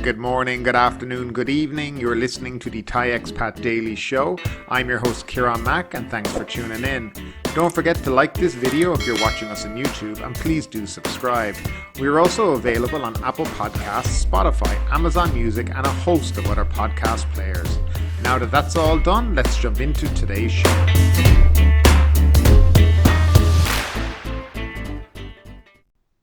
good morning, good afternoon, good evening. You're listening to the Thai Expat Daily Show. I'm your host Kieran Mack and thanks for tuning in. Don't forget to like this video if you're watching us on YouTube and please do subscribe. We are also available on Apple Podcasts, Spotify, Amazon Music and a host of other podcast players. Now that that's all done, let's jump into today's show.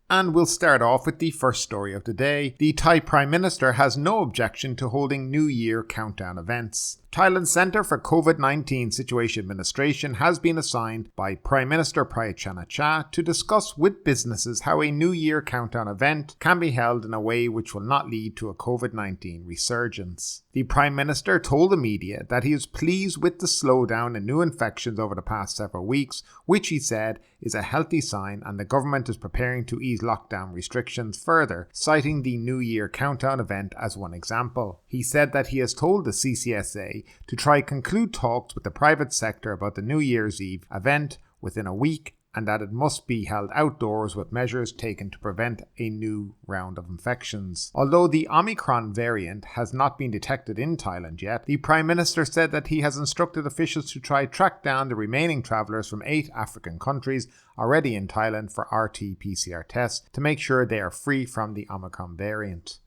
And we'll start off with the first story of the day. The Thai Prime Minister has no objection to holding New Year countdown events. Thailand's Centre for COVID-19 Situation Administration has been assigned by Prime Minister Prayut Chan-o-cha to discuss with businesses how a New Year countdown event can be held in a way which will not lead to a COVID-19 resurgence. The Prime Minister told the media that he is pleased with the slowdown in new infections over the past several weeks, which he said is a healthy sign, and the government is preparing to ease lockdown restrictions further, citing the New Year countdown event as one example. He said that he has told the CCSA to try conclude talks with the private sector about the New Year's Eve event within a week and that it must be held outdoors with measures taken to prevent a new round of infections. Although the Omicron variant has not been detected in Thailand yet, the Prime Minister said that he has instructed officials to try track down the remaining travellers from 8 African countries already in Thailand for RT-PCR tests to make sure they are free from the Omicron variant.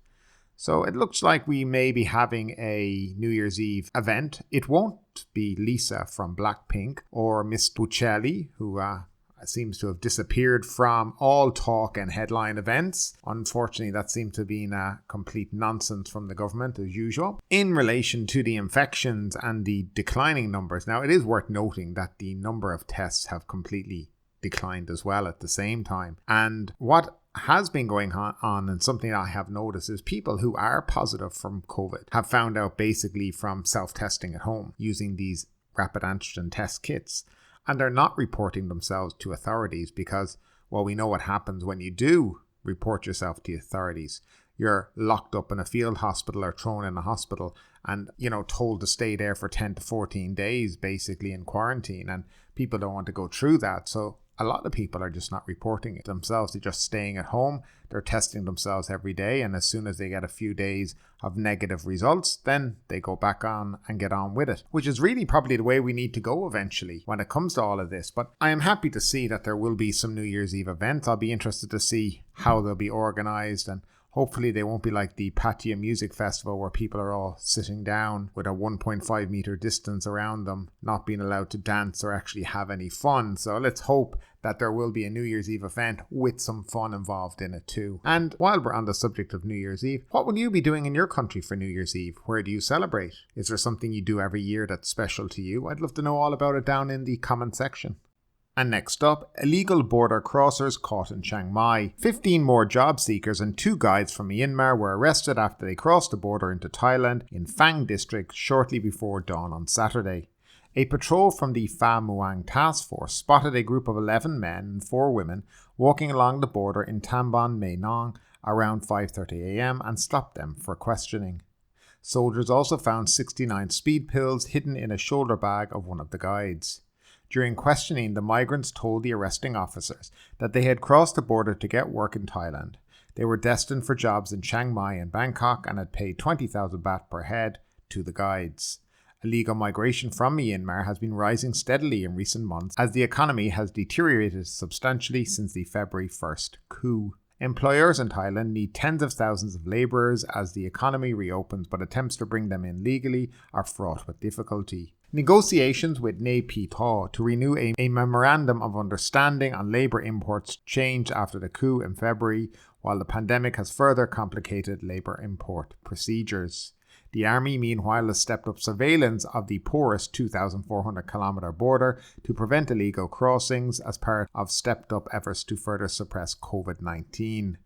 So it looks like we may be having a New Year's Eve event. It won't be Lisa from Blackpink or Miss Buccelli, who seems to have disappeared from all talk and headline events. Unfortunately, that seemed to have been a complete nonsense from the government as usual. In relation to the infections and the declining numbers, now it is worth noting that the number of tests have completely declined as well at the same time. And what has been going on and something I have noticed is people who are positive from COVID have found out basically from self-testing at home using these rapid antigen test kits. And they're not reporting themselves to authorities because, well, we know what happens when you do report yourself to authorities. You're locked up in a field hospital or thrown in a hospital and, told to stay there for 10 to 14 days basically in quarantine. And people don't want to go through that. So a lot of people are just not reporting it themselves. They're just staying at home. They're testing themselves every day. And as soon as they get a few days of negative results, then they go back on and get on with it, which is really probably the way we need to go eventually when it comes to all of this. But I am happy to see that there will be some New Year's Eve events. I'll be interested to see how they'll be organized, and hopefully they won't be like the Pattaya Music Festival where people are all sitting down with a 1.5 meter distance around them, not being allowed to dance or actually have any fun. So let's hope that there will be a New Year's Eve event with some fun involved in it too. And while we're on the subject of New Year's Eve, what will you be doing in your country for New Year's Eve? Where do you celebrate? Is there something you do every year that's special to you? I'd love to know all about it down in the comment section. And next up, illegal border crossers caught in Chiang Mai. 15 more job seekers and 2 guides from Myanmar were arrested after they crossed the border into Thailand in Fang district shortly before dawn on Saturday. A patrol from the Pham Muang Task Force spotted a group of 11 men and 4 women walking along the border in Tambon Mae Nong around 5:30 a.m. and stopped them for questioning. Soldiers also found 69 speed pills hidden in a shoulder bag of one of the guides. During questioning, the migrants told the arresting officers that they had crossed the border to get work in Thailand. They were destined for jobs in Chiang Mai and Bangkok and had paid 20,000 baht per head to the guides. Illegal migration from Myanmar has been rising steadily in recent months as the economy has deteriorated substantially since the February 1st coup. Employers in Thailand need tens of thousands of labourers as the economy reopens, but attempts to bring them in legally are fraught with difficulty. Negotiations with Nay Pyi Thaw to renew a memorandum of understanding on labour imports changed after the coup in February, while the pandemic has further complicated labour import procedures. The army, meanwhile, has stepped up surveillance of the porous 2,400-kilometre border to prevent illegal crossings as part of stepped-up efforts to further suppress COVID-19.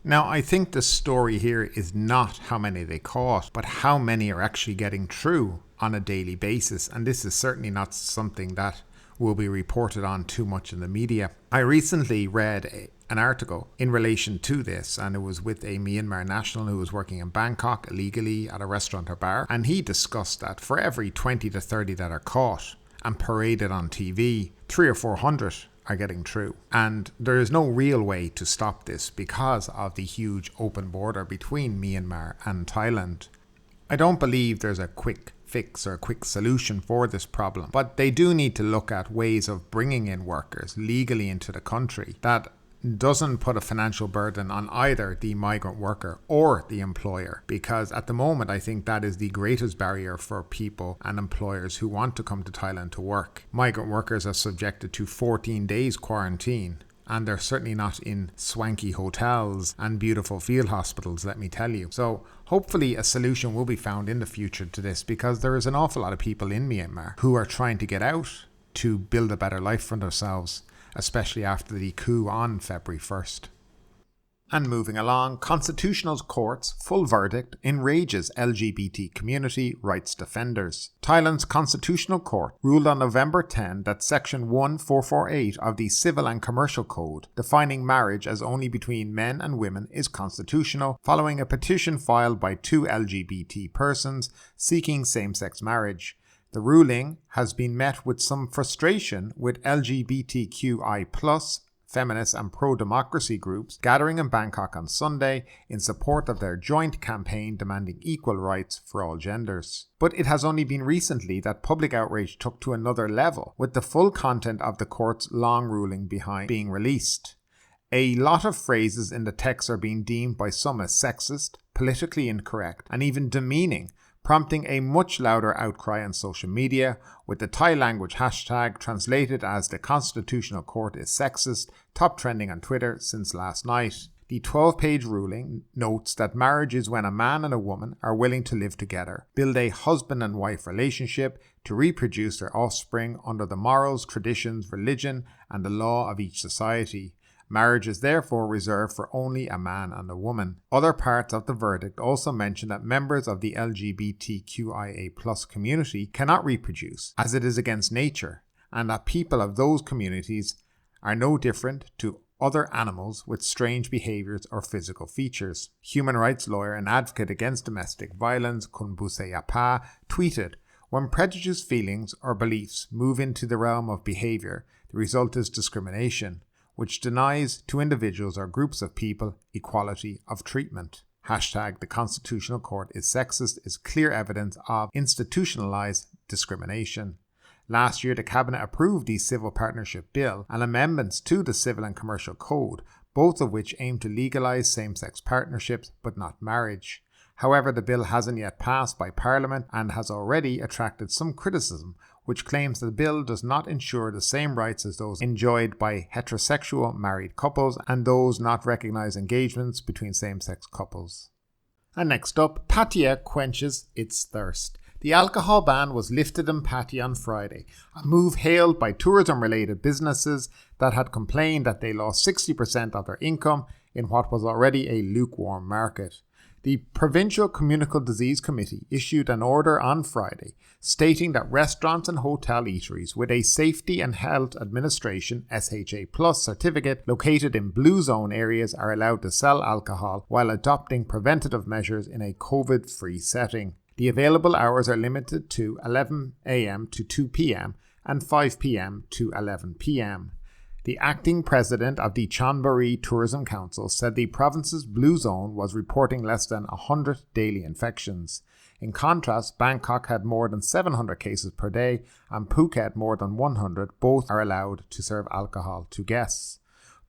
Now, I think the story here is not how many they caught, but how many are actually getting through on a daily basis, and this is certainly not something that will be reported on too much in the media. I recently read an article in relation to this, and it was with a Myanmar national who was working in Bangkok illegally at a restaurant or bar, and he discussed that for every 20 to 30 that are caught and paraded on TV, 300 or 400 are getting through. And there is no real way to stop this because of the huge open border between Myanmar and Thailand. I don't believe there's a quick fix or a quick solution for this problem, but they do need to look at ways of bringing in workers legally into the country that doesn't put a financial burden on either the migrant worker or the employer, because at the moment I think that is the greatest barrier for people and employers who want to come to Thailand to work. Migrant workers are subjected to 14 days quarantine, and they're certainly not in swanky hotels and beautiful field hospitals, let me tell you. So hopefully a solution will be found in the future to this, because there is an awful lot of people in Myanmar who are trying to get out to build a better life for themselves, especially after the coup on February 1st. And moving along, Constitutional Court's full verdict enrages LGBT community rights defenders. Thailand's Constitutional Court ruled on November 10 that Section 1448 of the Civil and Commercial Code, defining marriage as only between men and women, is constitutional, following a petition filed by 2 LGBT persons seeking same-sex marriage. The ruling has been met with some frustration, with LGBTQI+, feminist and pro-democracy groups gathering in Bangkok on Sunday in support of their joint campaign demanding equal rights for all genders. But it has only been recently that public outrage took to another level, with the full content of the court's long ruling being released. A lot of phrases in the text are being deemed by some as sexist, politically incorrect, and even demeaning, prompting a much louder outcry on social media, with the Thai language hashtag translated as "The Constitutional Court is Sexist" top trending on Twitter since last night. The 12-page ruling notes that marriage is when a man and a woman are willing to live together, build a husband and wife relationship to reproduce their offspring under the morals, traditions, religion, and the law of each society. Marriage is therefore reserved for only a man and a woman. Other parts of the verdict also mention that members of the LGBTQIA+ community cannot reproduce, as it is against nature, and that people of those communities are no different to other animals with strange behaviours or physical features. Human rights lawyer and advocate against domestic violence, Kunbuseyapa, tweeted, "When prejudiced feelings or beliefs move into the realm of behaviour, the result is discrimination, which denies to individuals or groups of people equality of treatment." Hashtag "The Constitutional Court is Sexist" is clear evidence of institutionalized discrimination. Last year, the Cabinet approved the Civil Partnership Bill and amendments to the Civil and Commercial Code, both of which aim to legalize same-sex partnerships but not marriage. However, the bill hasn't yet passed by Parliament and has already attracted some criticism, which claims the bill does not ensure the same rights as those enjoyed by heterosexual married couples and those not recognise engagements between same-sex couples. And next up, Pattaya quenches its thirst. The alcohol ban was lifted in Pattaya on Friday, a move hailed by tourism-related businesses that had complained that they lost 60% of their income in what was already a lukewarm market. The Provincial Communicable Disease Committee issued an order on Friday stating that restaurants and hotel eateries with a Safety and Health Administration SHA+ certificate located in blue zone areas are allowed to sell alcohol while adopting preventative measures in a COVID-free setting. The available hours are limited to 11 a.m. to 2 p.m. and 5 p.m. to 11 p.m. The acting president of the Chonburi Tourism Council said the province's blue zone was reporting less than 100 daily infections. In contrast, Bangkok had more than 700 cases per day and Phuket more than 100. Both are allowed to serve alcohol to guests.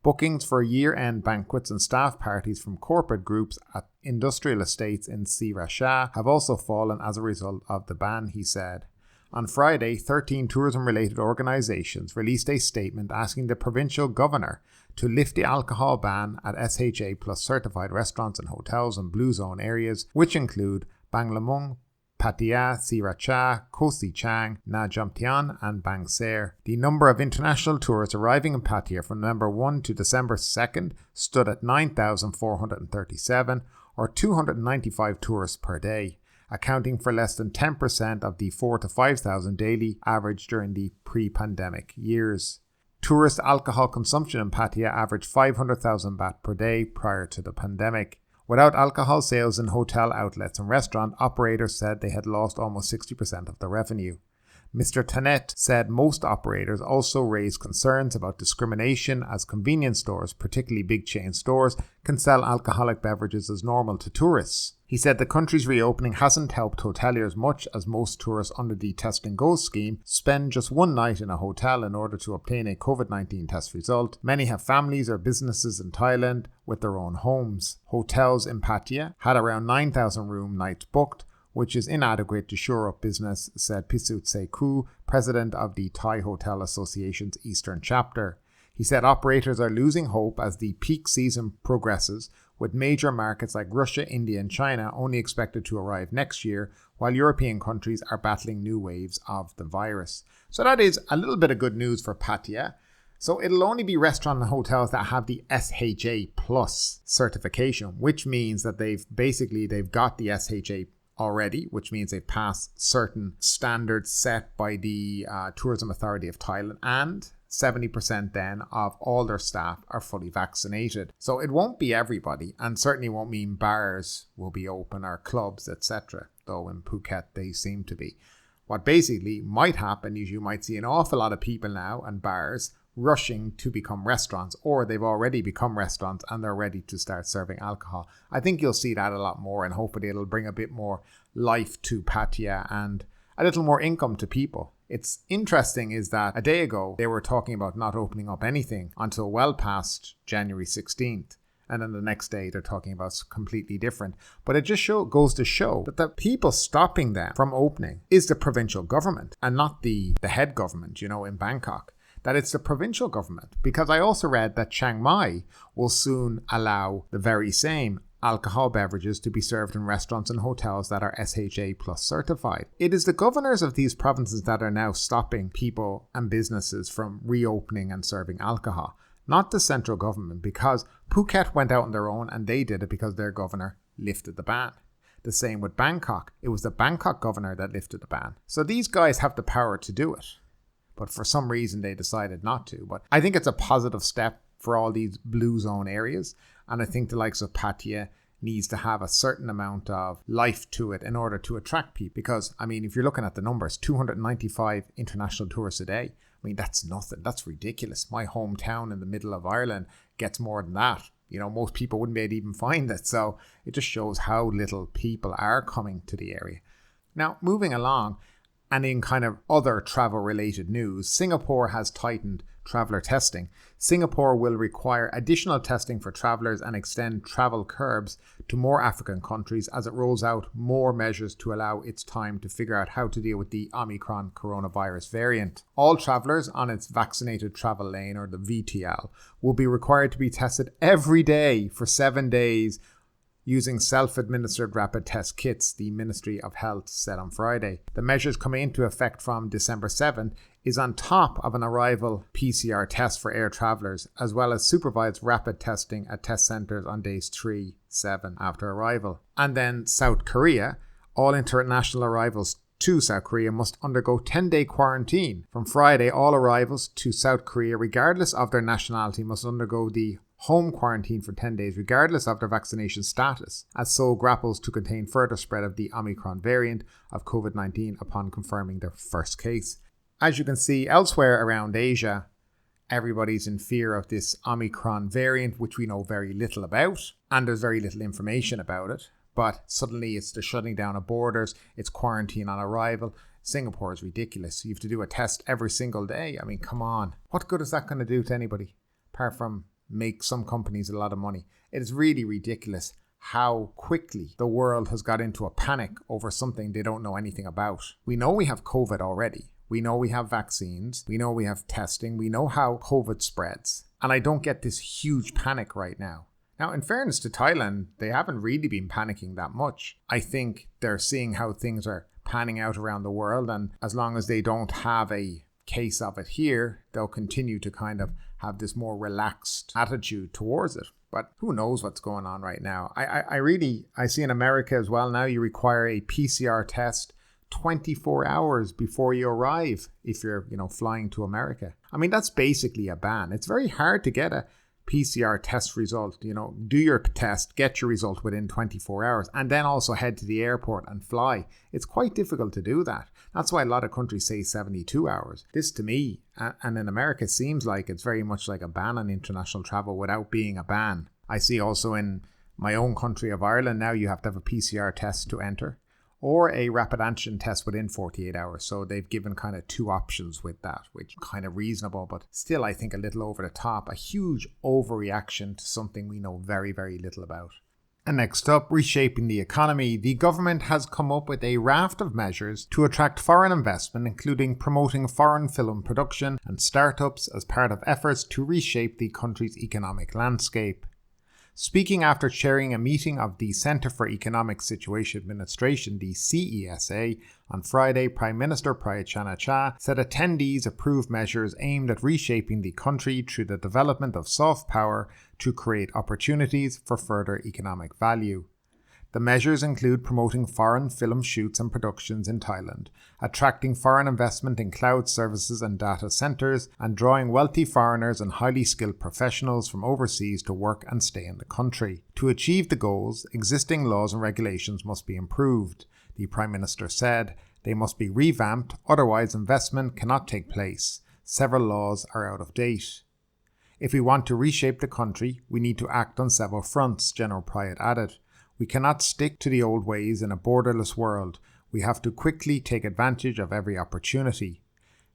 Bookings for year-end banquets and staff parties from corporate groups at industrial estates in Sirasha have also fallen as a result of the ban, he said. On Friday, 13 tourism-related organisations released a statement asking the provincial governor to lift the alcohol ban at SHA+ certified restaurants and hotels in blue zone areas, which include Banglamung, Pattaya, Sriracha, Koh Si Chang, Na Jomtien and Bang Ser. The number of international tourists arriving in Pattaya from November 1 to December 2nd stood at 9,437, or 295 tourists per day, accounting for less than 10% of the 4,000 to 5,000 daily average during the pre-pandemic years. Tourist alcohol consumption in Pattaya averaged 500,000 baht per day prior to the pandemic. Without alcohol sales in hotel outlets and restaurant, operators said they had lost almost 60% of their revenue. Mr. Tanet said most operators also raised concerns about discrimination as convenience stores, particularly big chain stores, can sell alcoholic beverages as normal to tourists. He said the country's reopening hasn't helped hoteliers much as most tourists under the Test and Go scheme spend just one night in a hotel in order to obtain a COVID-19 test result. Many have families or businesses in Thailand with their own homes. Hotels in Pattaya had around 9,000 room nights booked, which is inadequate to shore up business, said Pisut Seku, president of the Thai Hotel Association's Eastern Chapter. He said operators are losing hope as the peak season progresses, with major markets like Russia, India and China only expected to arrive next year, while European countries are battling new waves of the virus. So that is a little bit of good news for Pattaya. So it'll only be restaurants and hotels that have the SHA Plus certification, which means that they've got the SHA already, which means they've passed certain standards set by the Tourism Authority of Thailand, and 70% then of all their staff are fully vaccinated. So it won't be everybody, and certainly won't mean bars will be open or clubs, etc. Though in Phuket they seem to be. What basically might happen is you might see an awful lot of people now and bars rushing to become restaurants, or they've already become restaurants and they're ready to start serving alcohol. I think you'll see that a lot more, and hopefully it'll bring a bit more life to Pattaya and a little more income to people. It's interesting is that a day ago they were talking about not opening up anything until well past January 16th. And then the next day they're talking about completely different. But it just goes to show that the people stopping them from opening is the provincial government and not the head government, in Bangkok. That it's the provincial government. Because I also read that Chiang Mai will soon allow the very same alcohol beverages to be served in restaurants and hotels that are SHA Plus certified. It is the governors of these provinces that are now stopping people and businesses from reopening and serving alcohol, not the central government, because Phuket went out on their own and they did it because their governor lifted the ban. The same with Bangkok. It was the Bangkok governor that lifted the ban. So these guys have the power to do it. But for some reason they decided not to. But I think it's a positive step for all these blue zone areas. And I think the likes of Pattaya needs to have a certain amount of life to it in order to attract people. Because, if you're looking at the numbers, 295 international tourists a day. That's nothing. That's ridiculous. My hometown in the middle of Ireland gets more than that. Most people wouldn't be able to even find it. So it just shows how little people are coming to the area. Now, moving along, and in kind of other travel-related news, Singapore has tightened traveller testing. Singapore will require additional testing for travellers and extend travel curbs to more African countries as it rolls out more measures to allow its time to figure out how to deal with the Omicron coronavirus variant. All travellers on its vaccinated travel lane, or the VTL, will be required to be tested every day for 7 days using self-administered rapid test kits, the Ministry of Health said on Friday. The measures coming into effect from December 7th is on top of an arrival PCR test for air travellers, as well as supervised rapid testing at test centres on days 3, 7 after arrival. And then South Korea, all international arrivals to South Korea must undergo 10-day quarantine. From Friday, all arrivals to South Korea, regardless of their nationality, must undergo the home quarantine for 10 days regardless of their vaccination status, as Seoul grapples to contain further spread of the Omicron variant of COVID-19 upon confirming their first case. As you can see elsewhere around Asia, everybody's in fear of this Omicron variant, which we know very little about, and there's very little information about it. But suddenly it's the shutting down of borders, it's quarantine on arrival. Singapore is ridiculous. You have to do a test every single day. Come on. What good is that going to do to anybody, apart from make some companies a lot of money? It is really ridiculous how quickly the world has got into a panic over something they don't know anything about. We know we have COVID already. We know we have vaccines. We know we have testing. We know how COVID spreads. And I don't get this huge panic right now. Now, in fairness to Thailand, they haven't really been panicking that much. I think they're seeing how things are panning out around the world. And as long as they don't have a case of it here, they'll continue to kind of have this more relaxed attitude towards it. But who knows what's going on right now? I see in America as well now, you require a PCR test 24 hours before you arrive if you're, flying to America. That's basically a ban. It's very hard to get a PCR test result, do your test, get your result within 24 hours, and then also head to the airport and fly. It's quite difficult to do that. That's why a lot of countries say 72 hours. This to me, and in America, seems like it's very much like a ban on international travel without being a ban. I see also in my own country of Ireland now you have to have a PCR test to enter, or a rapid antigen test within 48 hours. So they've given kind of two options with that, which is kind of reasonable, but still I think a little over the top, a huge overreaction to something we know very, very little about. And next up, reshaping the economy. The government has come up with a raft of measures to attract foreign investment, including promoting foreign film production and startups as part of efforts to reshape the country's economic landscape. Speaking after chairing a meeting of the Centre for Economic Situation Administration, the CESA, on Friday, Prime Minister Prayut Chan-o-cha said attendees approved measures aimed at reshaping the country through the development of soft power to create opportunities for further economic value. The measures include promoting foreign film shoots and productions in Thailand, attracting foreign investment in cloud services and data centres, and drawing wealthy foreigners and highly skilled professionals from overseas to work and stay in the country. To achieve the goals, existing laws and regulations must be improved. The Prime Minister said they must be revamped, otherwise investment cannot take place. Several laws are out of date. If we want to reshape the country, we need to act on several fronts, General Prayut added. We cannot stick to the old ways in a borderless world. We have to quickly take advantage of every opportunity.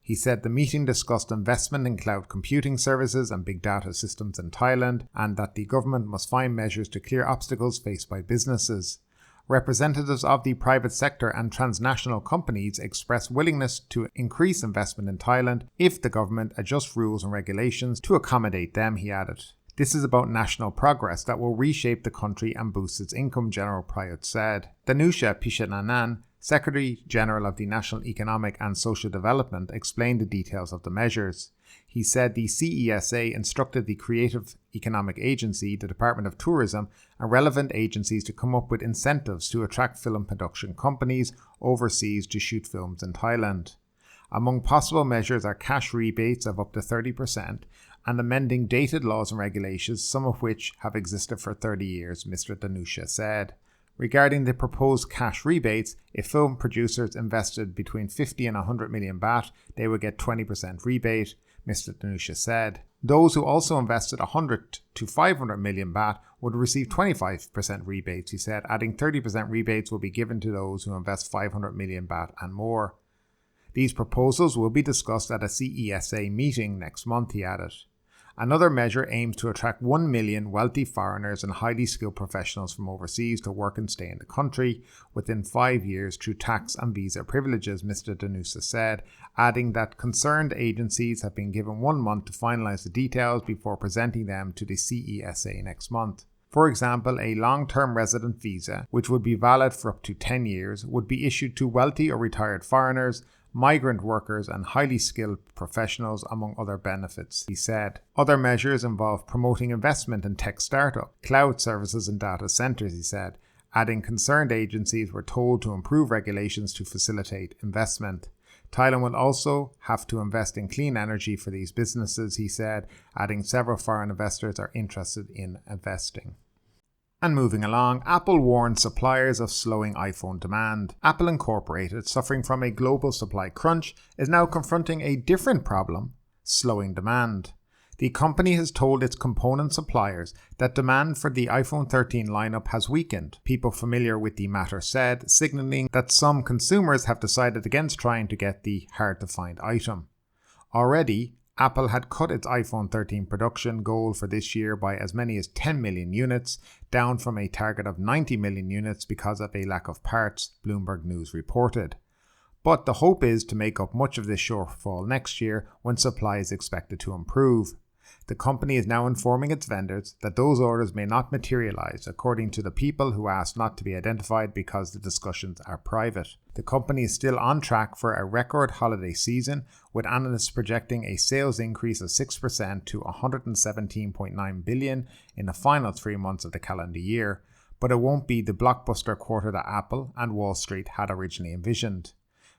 He said the meeting discussed investment in cloud computing services and big data systems in Thailand, and that the government must find measures to clear obstacles faced by businesses. Representatives of the private sector and transnational companies expressed willingness to increase investment in Thailand if the government adjusts rules and regulations to accommodate them, he added. This is about national progress that will reshape the country and boost its income, General Prayut said. Danusha Pishenanan, Secretary General of the National Economic and Social Development, explained the details of the measures. He said the CESA instructed the Creative Economic Agency, the Department of Tourism, and relevant agencies to come up with incentives to attract film production companies overseas to shoot films in Thailand. Among possible measures are cash rebates of up to 30%, and amending dated laws and regulations, some of which have existed for 30 years, Mr. Danusha said. Regarding the proposed cash rebates, if film producers invested between 50 and 100 million baht, they would get 20% rebate, Mr. Danusha said. Those who also invested 100 to 500 million baht would receive 25% rebates, he said, adding 30% rebates will be given to those who invest 500 million baht and more. These proposals will be discussed at a CESA meeting next month, he added. Another measure aims to attract 1 million wealthy foreigners and highly skilled professionals from overseas to work and stay in the country within 5 years through tax and visa privileges, Mr. Danusha said, adding that concerned agencies have been given 1 month to finalise the details before presenting them to the CESA next month. For example, a long-term resident visa, which would be valid for up to 10 years, would be issued to wealthy or retired foreigners, migrant workers and highly skilled professionals, among other benefits, he said. Other measures involve promoting investment in tech startup, cloud services and data centres, he said, adding concerned agencies were told to improve regulations to facilitate investment. Thailand will also have to invest in clean energy for these businesses, he said, adding several foreign investors are interested in investing. And moving along, Apple warns suppliers of slowing iPhone demand. Apple Incorporated, suffering from a global supply crunch, is now confronting a different problem: slowing demand. The company has told its component suppliers that demand for the iPhone 13 lineup has weakened. People familiar with the matter said, signaling that some consumers have decided against trying to get the hard-to-find item. Already, Apple had cut its iPhone 13 production goal for this year by as many as 10 million units, down from a target of 90 million units because of a lack of parts, Bloomberg News reported. But the hope is to make up much of this shortfall next year when supply is expected to improve. The company is now informing its vendors that those orders may not materialize, according to the people who asked not to be identified because the discussions are private. The company is still on track for a record holiday season, with analysts projecting a sales increase of 6% to 117.9 billion in the final 3 months of the calendar year, but it won't be the blockbuster quarter that Apple and Wall Street had originally envisioned.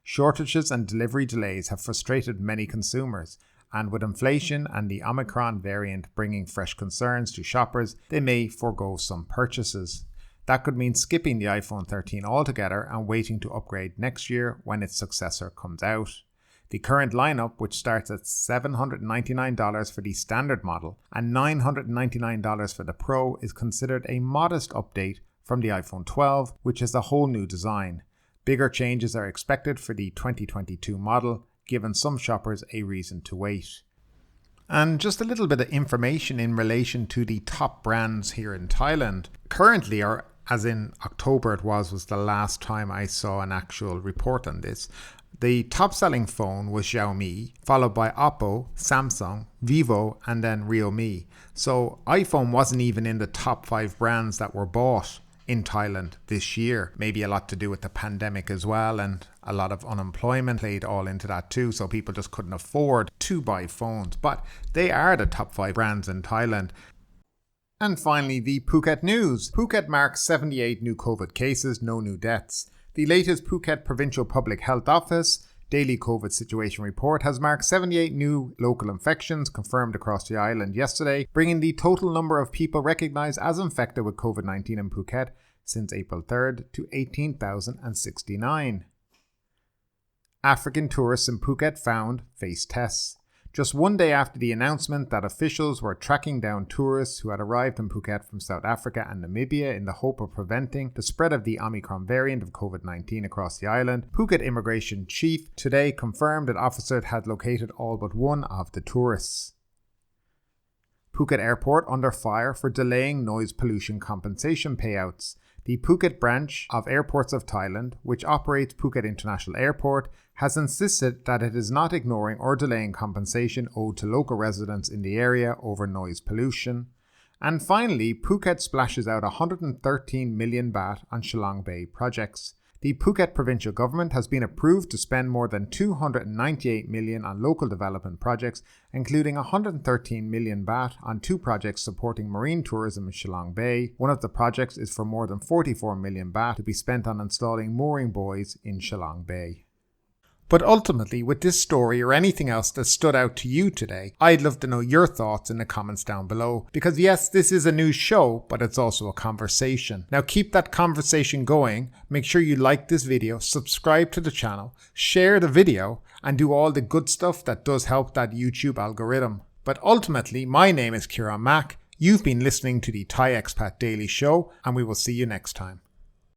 Shortages and delivery delays have frustrated many consumers, and with inflation and the Omicron variant bringing fresh concerns to shoppers, they may forego some purchases. That could mean skipping the iPhone 13 altogether and waiting to upgrade next year when its successor comes out. The current lineup, which starts at $799 for the standard model and $999 for the Pro, is considered a modest update from the iPhone 12, which has a whole new design. Bigger changes are expected for the 2022 model, giving some shoppers a reason to wait. And just a little bit of information in relation to the top brands here in Thailand. Currently, or as in October it was the last time I saw an actual report on this, the top selling phone was Xiaomi, followed by Oppo, Samsung, Vivo, and then Realme. So iPhone wasn't even in the top 5 brands that were bought in Thailand this year. Maybe a lot to do with the pandemic as well, and a lot of unemployment played all into that too, so people just couldn't afford to buy phones. But they are the top 5 brands in Thailand. And finally, the Phuket news. Phuket marks 78 new COVID cases, no new deaths. The latest Phuket Provincial Public Health Office Daily COVID Situation Report has marked 78 new local infections confirmed across the island yesterday, bringing the total number of people recognised as infected with COVID-19 in Phuket since April 3rd to 18,069. African tourists in Phuket found face tests. Just one day after the announcement that officials were tracking down tourists who had arrived in Phuket from South Africa and Namibia in the hope of preventing the spread of the Omicron variant of COVID-19 across the island, Phuket Immigration Chief today confirmed that officers had located all but one of the tourists. Phuket Airport under fire for delaying noise pollution compensation payouts. The Phuket branch of Airports of Thailand, which operates Phuket International Airport, has insisted that it is not ignoring or delaying compensation owed to local residents in the area over noise pollution. And finally, Phuket splashes out 113 million baht on Shillong Bay projects. The Phuket provincial government has been approved to spend more than 298 million on local development projects, including 113 million baht on 2 projects supporting marine tourism in Shillong Bay. One of the projects is for more than 44 million baht to be spent on installing mooring buoys in Shillong Bay. But ultimately, with this story or anything else that stood out to you today, I'd love to know your thoughts in the comments down below. Because yes, this is a news show, but it's also a conversation. Now keep that conversation going. Make sure you like this video, subscribe to the channel, share the video, and do all the good stuff that does help that YouTube algorithm. But ultimately, my name is Kieran Mack. You've been listening to the Thai Expat Daily Show, and we will see you next time.